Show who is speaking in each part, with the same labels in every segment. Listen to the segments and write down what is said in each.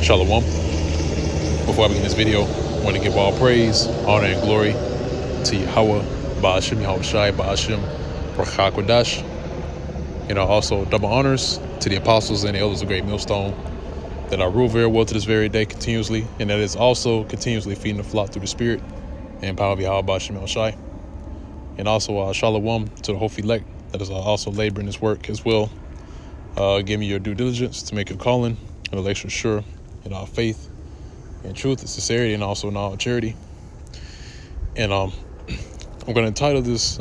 Speaker 1: Shalom. Before I begin this video, I want to give all praise, honor, and glory to Yahweh, Ba'ashem Yahweh Shai, Ba'ashem Rachak Kodash. Also double honors to the apostles and the elders of Great Millstone that I rule very well to this very day continuously, and that is also continuously feeding the flock through the Spirit and power of Yahweh, Ba'ashem Yahweh Shai. And also Shalom to the whole elect that is also laboring this work as well. Give me your due diligence to make your calling and election sure in our faith and truth and sincerity, and also in all charity. And I'm going to entitle this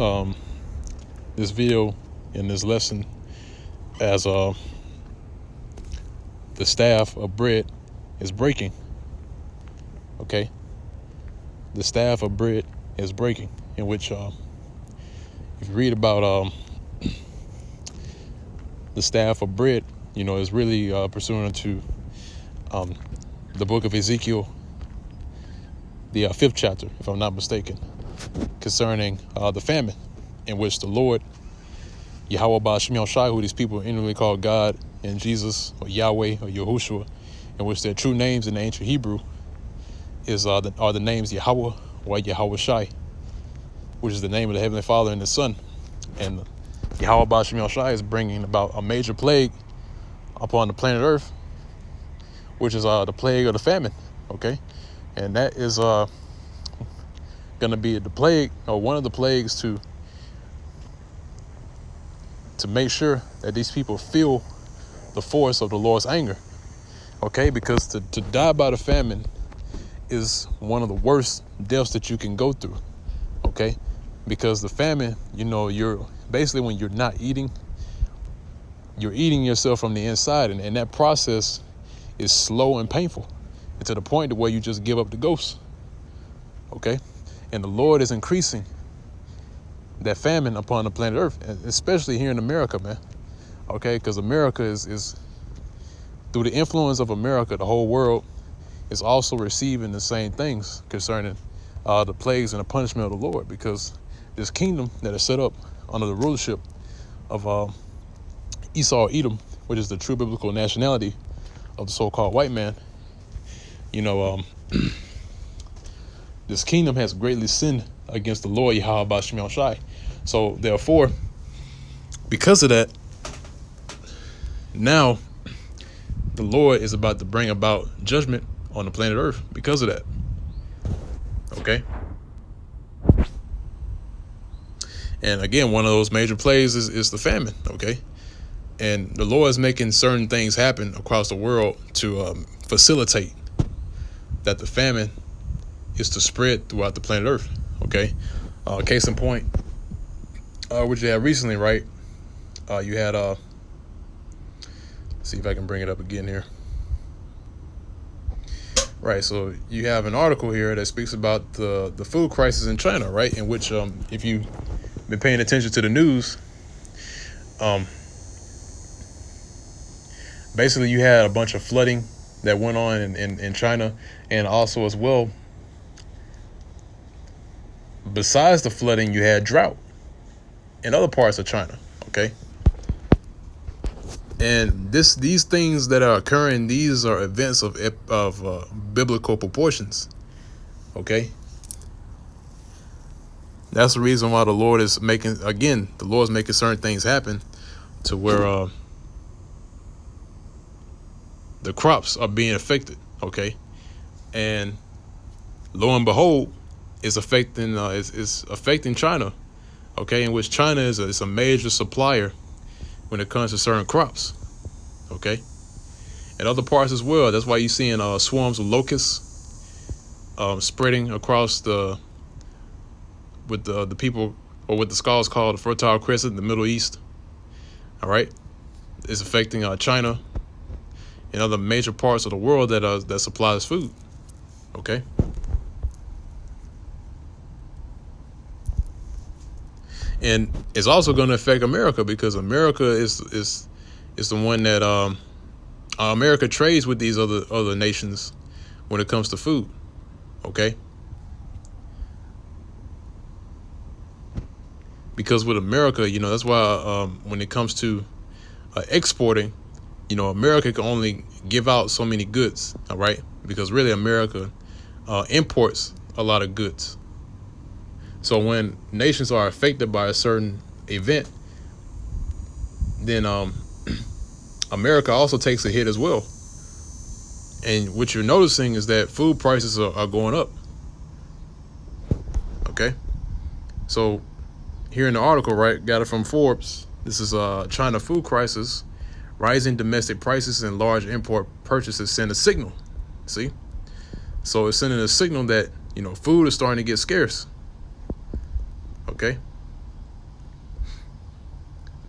Speaker 1: this video in this lesson as the staff of bread is breaking. Okay, the staff of bread is breaking, in which if you read about the staff of bread, is really pursuant to the book of Ezekiel, the 5th chapter, if I'm not mistaken, concerning the famine, in which the Lord, Yahweh Ba'ashem Yahweh Shai, who these people inwardly call God, and Jesus, or Yahweh, or Yahushua, in which their true names in the ancient Hebrew are the names Yahweh or Yahweh Shai, which is the name of the Heavenly Father and the Son. And Yahweh Ba'ashem Yahweh Shai is bringing about a major plague upon the planet Earth, which is the plague of the famine. Okay, and that is going to be the plague, or one of the plagues, to make sure that these people feel the force of the Lord's anger. Okay, because to die by the famine is one of the worst deaths that you can go through. Okay, because the famine, you're basically, when you're not eating, you're eating yourself from the inside, and that process is slow and painful, and to the point where you just give up the ghost. Okay, and the Lord is increasing that famine upon the planet Earth, especially here in America, man. Okay, because America is through the influence of America, the whole world is also receiving the same things concerning the plagues and the punishment of the Lord, because this kingdom that is set up under the rulership of Esau, Edom, which is the true biblical nationality of the so-called white man, this kingdom has greatly sinned against the Lord, Yahweh Ba'ashem Yahweh Shai. So therefore, because of that, now the Lord is about to bring about judgment on the planet Earth because of that. Okay. And again, one of those major plagues is the famine. Okay. And the Lord is making certain things happen across the world to facilitate that the famine is to spread throughout the planet Earth. Okay. Case in point, what you had recently, right? You had, let's see if I can bring it up again here. Right. So you have an article here that speaks about the food crisis in China, right? In which, if you've been paying attention to the news, basically, you had a bunch of flooding that went on in China, and also as well, besides the flooding, you had drought in other parts of China. Okay, and these things that are occurring, these are events of biblical proportions. Okay, that's the reason why the Lord is making certain things happen to where the crops are being affected. Okay, and lo and behold, it's affecting China. Okay, in which China is a major supplier when it comes to certain crops. Okay, and other parts as well. That's why you're seeing swarms of locusts spreading across with the people, or what the scholars call the Fertile Crescent in the Middle East. All right, it's affecting China and other major parts of the world that supplies food. Okay. And it's also going to affect America, because America is the one that America trades with these other nations when it comes to food. Okay. Because with America, that's why when it comes to exporting, America can only give out so many goods, all right? Because really America imports a lot of goods. So when nations are affected by a certain event, then America also takes a hit as well. And what you're noticing is that food prices are going up. Okay. So here in the article, right, got it from Forbes. This is China food crisis. Rising domestic prices and large import purchases send a signal. See? So it's sending a signal that, food is starting to get scarce. Okay.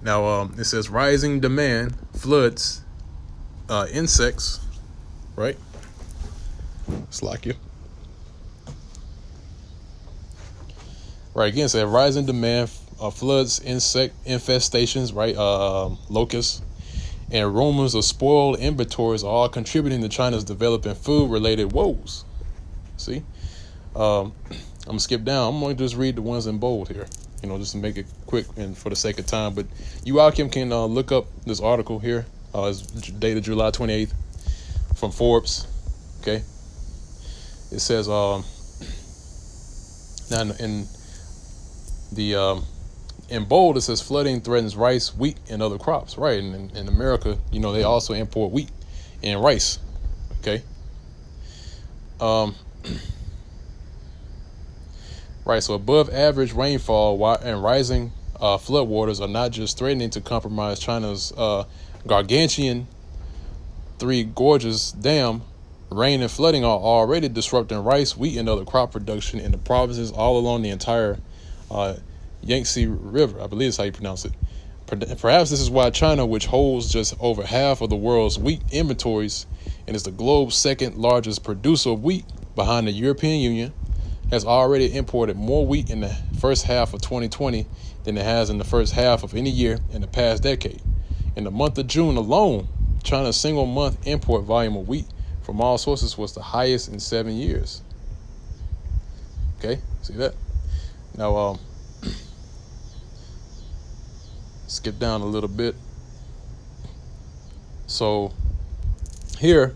Speaker 1: Now, it says rising demand, floods, insects, right? It's like you. Right, again, it says rising demand, floods, insect infestations, right? Locusts, and rumors of spoiled inventories are all contributing to China's developing food-related woes. See? I'm going to skip down. I'm going to just read the ones in bold here, just to make it quick and for the sake of time. But you all can look up this article here. It's dated July 28th from Forbes. Okay. It says, now in bold, it says flooding threatens rice, wheat, and other crops. Right. And in America, they also import wheat and rice. Okay. Right, so above average rainfall and rising floodwaters are not just threatening to compromise China's gargantuan Three Gorges Dam. Rain and flooding are already disrupting rice, wheat, and other crop production in the provinces all along the entire Yangtze River. I believe that's how you pronounce it. Perhaps this is why China, which holds just over half of the world's wheat inventories and is the globe's second largest producer of wheat behind the European Union, has already imported more wheat in the first half of 2020 than it has in the first half of any year in the past decade. In the month of June alone, China's single-month import volume of wheat from all sources was the highest in 7 years. Okay, see that? Now, skip down a little bit. So, here,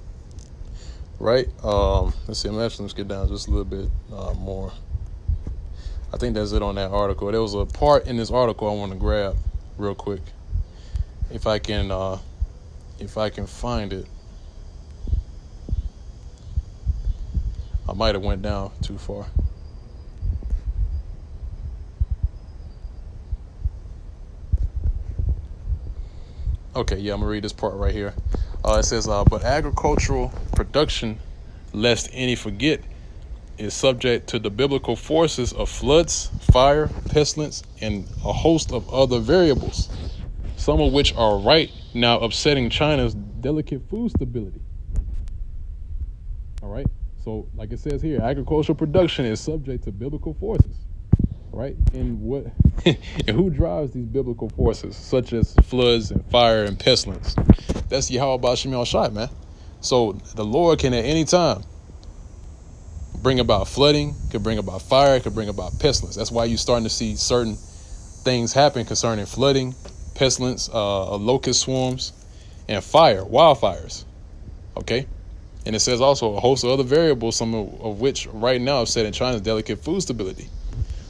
Speaker 1: right, let's see, let's get down just a little bit more. I think that's it on that article. There was a part in this article I want to grab real quick. If I can find it. I might have went down too far. Okay, yeah, I'm gonna read this part right here. It says, but agricultural production, lest any forget, is subject to the biblical forces of floods, fire, pestilence, and a host of other variables, some of which are right now upsetting China's delicate food stability. All right. So, like it says here, agricultural production is subject to biblical forces, right? And what and who drives these biblical forces, such as floods and fire and pestilence? That's Yahweh Ba'Shem Yahushai, man. So the Lord can at any time bring about flooding, could bring about fire, could bring about pestilence. That's why you're starting to see certain things happen concerning flooding, pestilence, locust swarms, and fire, wildfires. Okay. And it says also a host of other variables, some of which right now are setting China's delicate food stability.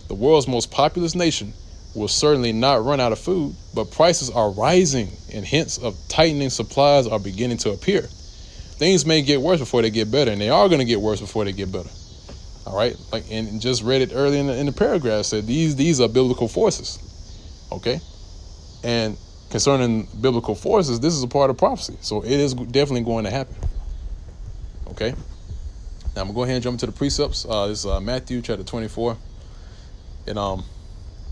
Speaker 1: The world's most populous nation will certainly not run out of food, but prices are rising and hints of tightening supplies are beginning to appear. Things may get worse before they get better, and they are going to get worse before they get better. All right, and just read it earlier in the paragraph, said these are biblical forces. Okay, and concerning biblical forces, this is a part of prophecy, so it is definitely going to happen. Okay, now I'm gonna go ahead and jump into the precepts. This is Matthew chapter 24, and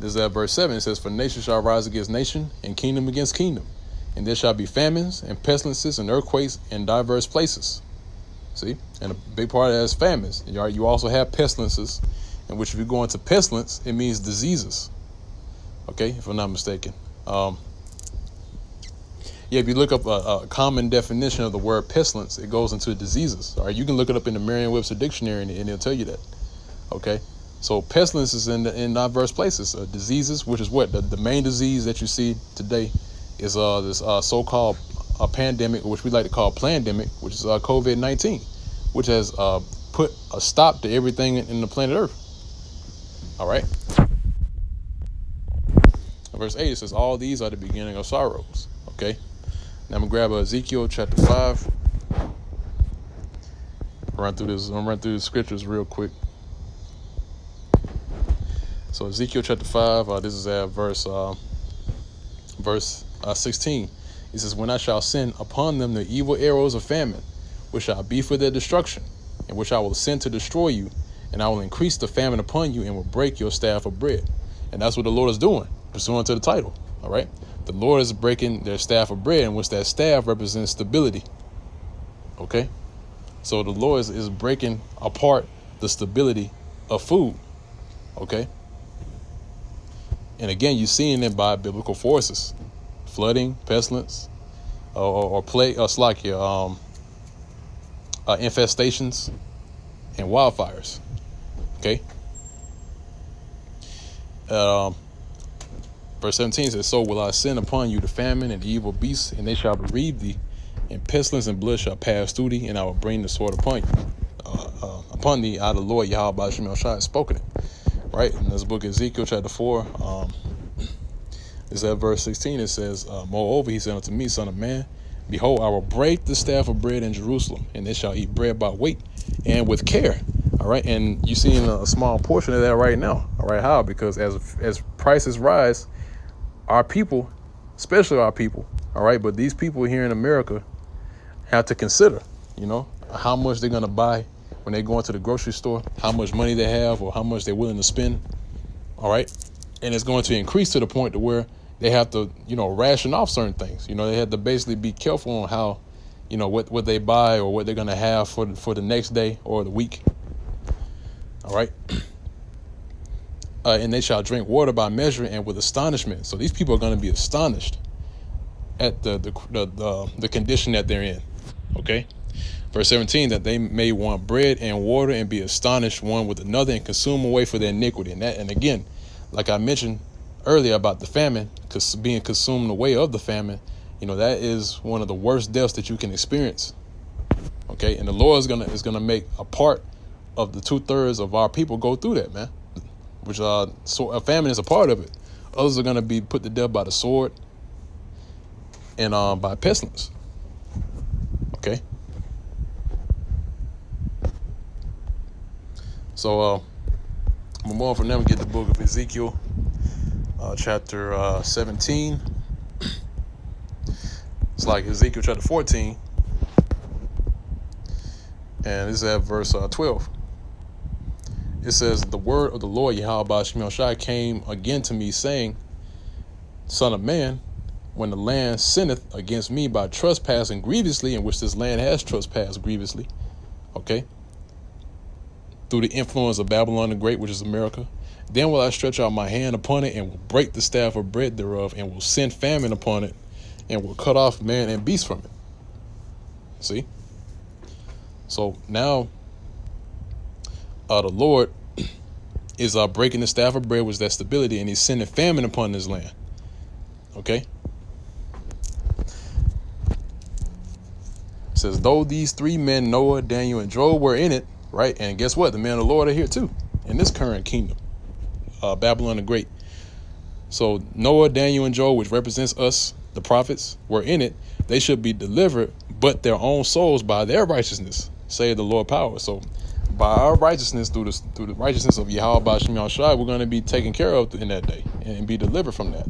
Speaker 1: this is at verse 7. It says, "For nation shall rise against nation, and kingdom against kingdom, and there shall be famines and pestilences and earthquakes in diverse places." See, and a big part of that is famines. You also have pestilences, in which if you go into pestilence, it means diseases. Okay, if I'm not mistaken. If you look up a common definition of the word pestilence, it goes into diseases. All right, you can look it up in the Merriam-Webster dictionary, and it'll tell you that. Okay, so pestilence is in diverse places. Diseases, which is what the main disease that you see today is this so-called a pandemic, which we like to call pandemic, which is COVID-19, which has put a stop to everything in the planet Earth. All right. Verse 8, it says, all these are the beginning of sorrows. Okay. Now I'm going to grab Ezekiel chapter 5. I'm going to run through the scriptures real quick. So Ezekiel chapter 5, this is at verse 16. He says, when I shall send upon them the evil arrows of famine, which shall be for their destruction, and which I will send to destroy you, and I will increase the famine upon you and will break your staff of bread. And that's what the Lord is doing, pursuant to the title. All right. The Lord is breaking their staff of bread, in which that staff represents stability. Okay. So the Lord is breaking apart the stability of food. Okay. And again, you're seeing it by biblical forces, flooding, pestilence, or plague, infestations and wildfires. Okay. Verse 17 says, so will I send upon you the famine and the evil beasts, and they shall bereave thee, and pestilence and blood shall pass through thee, and I will bring the sword upon you, upon thee, out of the Lord Yahweh Ba'ashem Yahushua has spoken it. Right? In this book, Ezekiel chapter 4, is at verse 16, it says, moreover, he said unto me, son of man, behold, I will break the staff of bread in Jerusalem, and they shall eat bread by weight and with care. All right. And you're seeing a small portion of that right now. All right. How? Because as prices rise, our people, especially our people, all right, but these people here in America have to consider, how much they're going to buy when they go into the grocery store, how much money they have or how much they're willing to spend. All right. And it's going to increase to the point to where they have to, ration off certain things. They have to basically be careful on how, what they buy or what they're going to have for the next day or the week. All right. And they shall drink water by measure and with astonishment. So these people are going to be astonished at the condition that they're in. Okay. Verse 17, that they may want bread and water and be astonished one with another and consume away for their iniquity. And again, like I mentioned earlier about the famine, because being consumed away of the famine, that is one of the worst deaths that you can experience. Okay. And the Lord is gonna make a part of the 2/3 of our people go through that, man, which so a famine is a part of it. Others are going to be put to death by the sword and by pestilence. Okay. So I'm going from them, get the book of Ezekiel, chapter 17. It's like Ezekiel chapter 14. And this is at verse 12. It says, the word of the Lord Yahweh Ba'ashem Yahushua came again to me, saying, son of man, when the land sinneth against me by trespassing grievously, in which this land has trespassed grievously, okay, through the influence of Babylon the Great, which is America, then will I stretch out my hand upon it and will break the staff of bread thereof and will send famine upon it and will cut off man and beast from it. See? So now the Lord is breaking the staff of bread, which is that stability, and he's sending famine upon this land. Okay? It says, though these three men, Noah, Daniel, and Job, were in it, right? And guess what? The men of the Lord are here too, in this current kingdom, Babylon the Great. So Noah, Daniel, and Job, which represents us, the prophets, were in it. They should be delivered, but their own souls by their righteousness, say the Lord power. So by our righteousness, through the righteousness of Yahweh Ba'ashem Yahushua, we're going to be taken care of in that day and be delivered from that.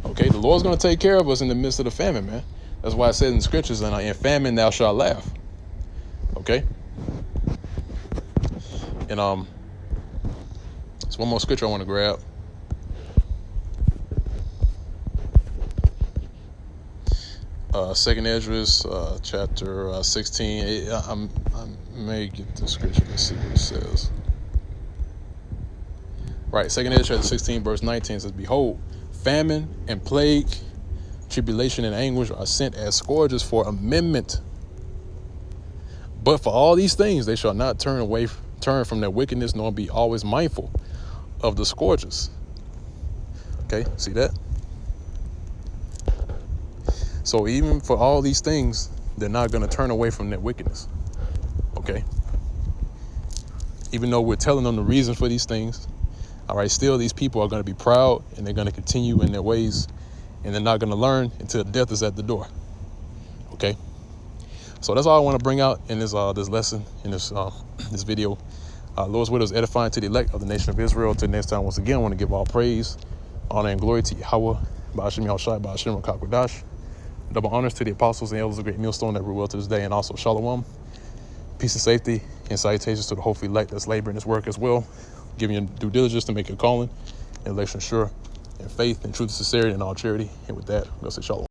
Speaker 1: Okay, the Lord's going to take care of us in the midst of the famine, man. That's why it says in the scriptures, and in famine thou shalt laugh. Okay. And there's one more scripture I want to grab. Second Esdras, chapter 16. I may get the scripture. Let's see what it says. Right, Second Esdras, chapter 16, verse 19 says, behold, famine and plague, tribulation and anguish are sent as scourges for amendment. But for all these things, they shall not turn from their wickedness, nor be always mindful of the scourges. Okay, see that? So even for all these things, they're not going to turn away from their wickedness. Okay? Even though we're telling them the reason for these things, all right, still these people are going to be proud, and they're going to continue in their ways, and they're not going to learn until death is at the door. Okay? So that's all I want to bring out in this lesson, in this video. Lord's will is edifying to the elect of the nation of Israel. Until next time, once again, I want to give all praise, honor, and glory to Yahweh, Ba'ashem Yahushai, Ba'ashem Rakakwadash. Double honors to the apostles and elders of Great Millstone that rule well to this day, and also Shalom. Peace and safety, and salutations to the hopefully elect that's laboring this work as well, giving you due diligence to make your calling and election sure, and faith and truth and sincerity and all charity. And with that, we'll say Shalom.